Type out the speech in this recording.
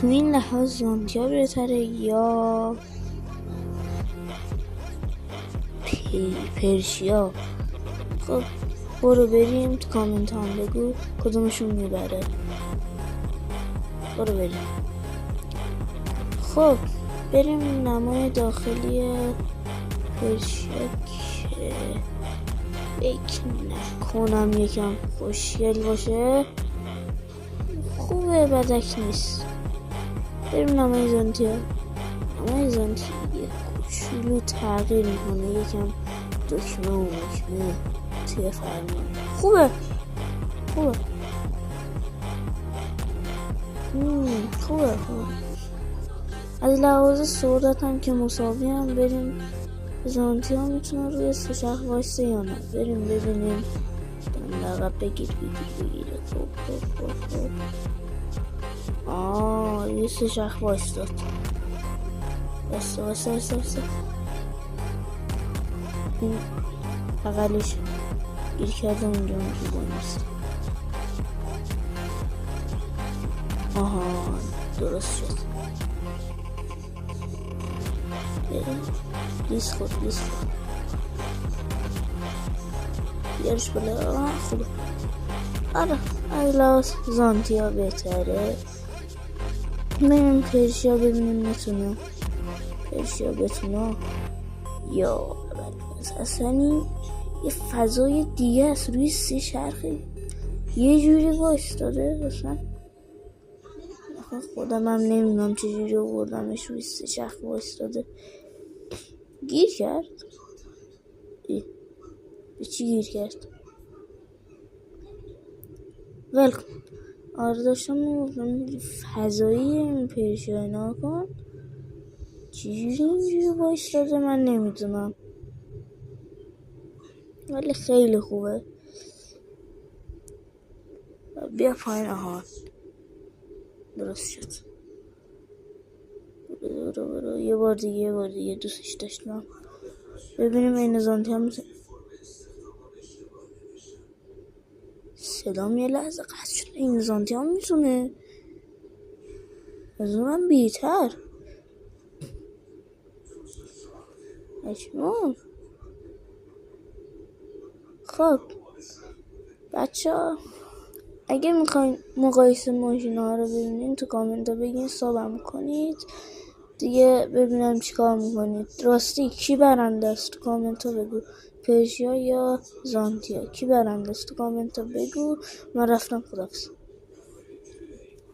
تو این لحاظ زانتیا بهتره یا پرشیا؟ خب برو بریم تو کامنت هم بگو کدومشون میبره. برو بریم. خب بریم نمای داخلی پرشیا که فکر نکنم یکم خوشگل باشه. خوبه، بدک نیست. بریم نمای زانتیا. نمای زانتیا یه کوچولو تغییر میکنه، یکم دکمه و مکمه توی فرمان. خوبه خوبه. از لحاظ سرعت هم که مساوی هم. بریم زانتیا میتونه روی سه چرخ وایسته یا نه. بریم ببینیم. لقب بگیر. خب یه سه چرخ وایستاد. واسه این بغلش گیر کرده اونجا نیست. درست شد. لیس خود بیارش بالا. خوبه. آره از لحاظ زانتیا بهتره. بریم پرشیا ببینیم میتونه پرشیا بتونه یا اصلا این یه فضای دیگه است. روی سه چرخه یه جوری وایستاده. اصلا خودم هم نمیدونم چجوری آوردمش روی سه چرخ وایستاده. گیر کرد. به چی گیر کرد؟ ولکن. آره داشتم میگفتم فضایی این پرشیا نکن. چجوری اینجوری وایستاده من نمیدونم، ولی خیلی خوبه. بیا پایین. درست شد. برو یه بار دیگه دوستش داشتم. ببینیم این زانتیا میتونه. صدام یه لحظه قطع شد. این زانتیا میتونه از اونم بیتر. خب بچه ها اگه میخواین مقایسه ماشین ها رو ببینین تو کامنت ها بگین، سابم کنید دیگه ببینم چی کار میکنید. راستی کی برنده است تو کامنت ها بگو، پرشیا یا زانتیا؟ کی برنده است تو کامنت ها بگو. من رفتم. خداحافظ.